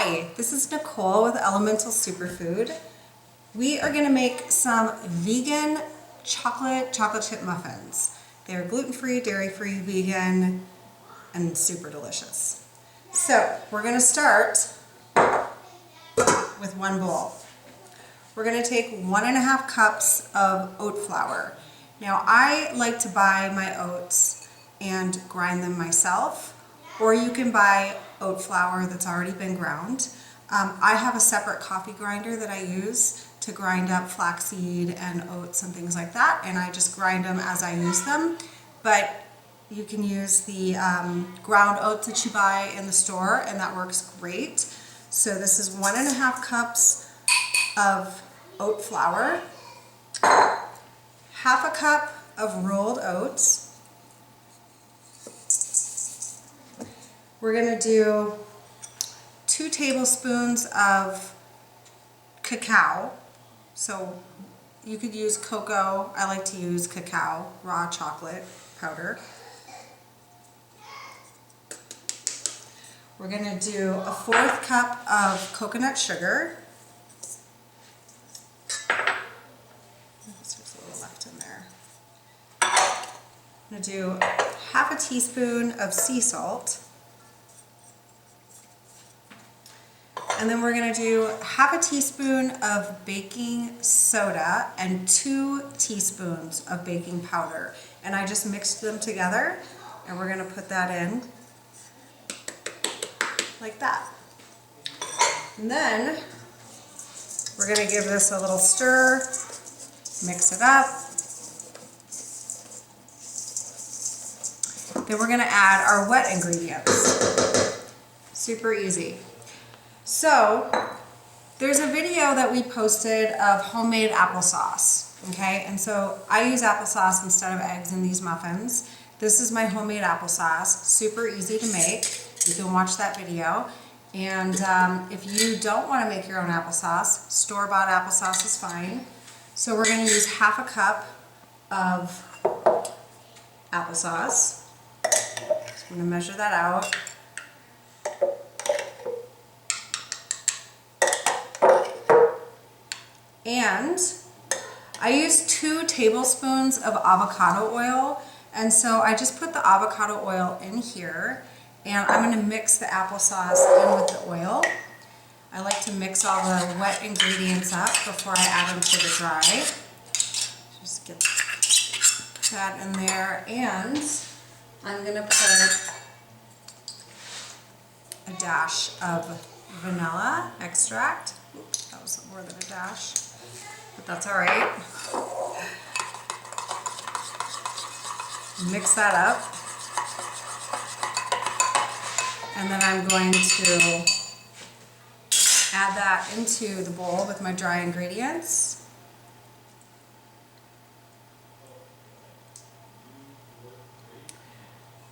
Hi, this is Nicole with Elemental Superfood. We are going to make some vegan chocolate chip muffins. They're gluten-free, dairy-free, vegan, and super delicious. So we're going to start with one bowl. We're going to take 1.5 cups of oat flour. Now I like to buy my oats and grind them myself, or you can buy oat flour that's already been ground. I have a separate coffee grinder that I use to grind up flaxseed and oats and things like that, and I just grind them as I use them. But you can use the ground oats that you buy in the store, and that works great. So this is 1.5 cups of oat flour, 1/2 cup of rolled oats. We're going to do 2 tablespoons of cacao. So you could use cocoa. I like to use cacao, raw chocolate powder. We're going to do 1/4 cup of coconut sugar. There's a little left in there. I'm going to do 1/2 teaspoon of sea salt. And then we're going to do 1/2 teaspoon of baking soda and 2 teaspoons of baking powder. And I just mixed them together, and we're going to put that in like that. And then we're going to give this a little stir, mix it up. Then we're going to add our wet ingredients. Super easy. So there's a video that we posted of homemade applesauce, okay? And so I use applesauce instead of eggs in these muffins. This is my homemade applesauce, super easy to make. You can watch that video. And if you don't want to make your own applesauce, store-bought applesauce is fine. So we're going to use 1/2 cup of applesauce. So I'm going to measure that out. And I use 2 tablespoons of avocado oil, and so I just put the avocado oil in here, and I'm going to mix the applesauce in with the oil. I like to mix all the wet ingredients up before I add them to the dry. Just get that in there, and I'm going to put a dash of vanilla extract. Oops, that was more than a dash. But that's all right. Mix that up. And then I'm going to add that into the bowl with my dry ingredients.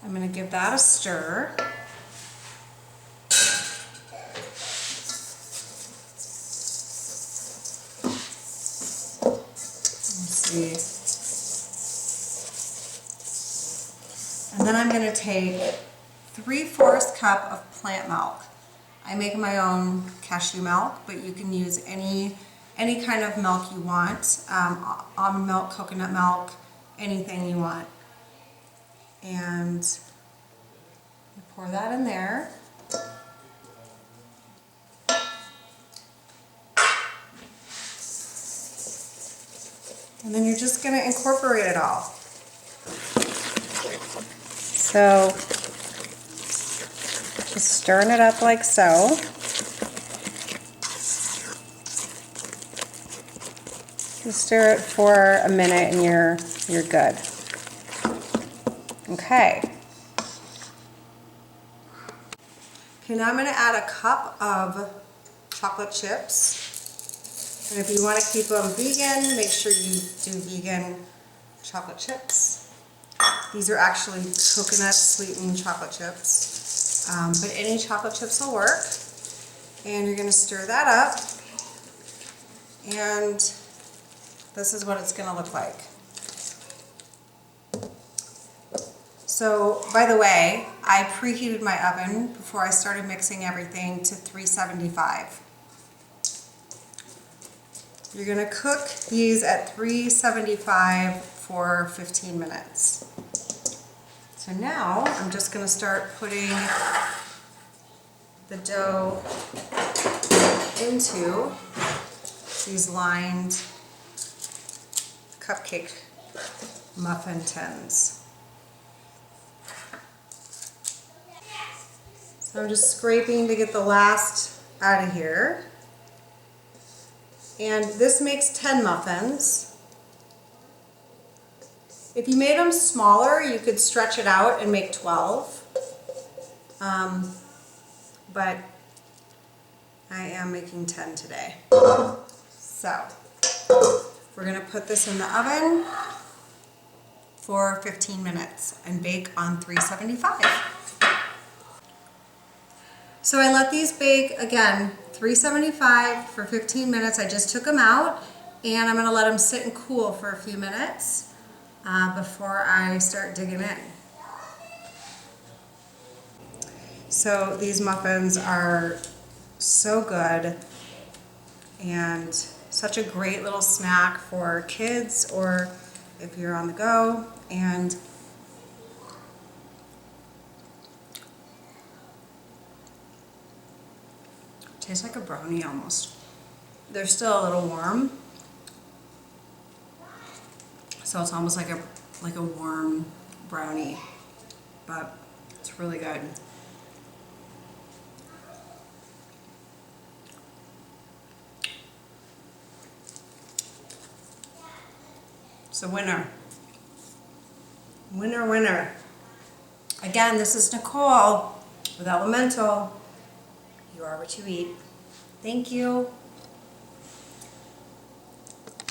I'm going to give that a stir. And then I'm going to take 3/4 cup of plant milk. I make my own cashew milk, but you can use any kind of milk you want. Almond milk, coconut milk, anything you want. And pour that in there. And then you're just going to incorporate it all. So just stirring it up like so. Just stir it for a minute and you're good. Okay. Okay, now I'm going to add 1 cup of chocolate chips. And if you want to keep them vegan, make sure you do vegan chocolate chips. These are actually coconut sweetened chocolate chips, but any chocolate chips will work. And you're going to stir that up, and this is what it's going to look like. So, by the way, I preheated my oven before I started mixing everything to 375. You're gonna cook these at 375 for 15 minutes. So now I'm just gonna start putting the dough into these lined cupcake muffin tins. So I'm just scraping to get the last out of here. And this makes 10 muffins. If you made them smaller, you could stretch it out and make 12. But I am making 10 today. So we're gonna put this in the oven for 15 minutes and bake on 375. So I let these bake, again, 375 for 15 minutes. I just took them out and I'm gonna let them sit and cool for a few minutes before I start digging in. So these muffins are so good and such a great little snack for kids or if you're on the go. And tastes like a brownie almost. They're still a little warm, so it's almost like a warm brownie, but it's really good. So winner. Winner, winner. Again, this is Nicole with Elemental. You are what you eat. Thank you.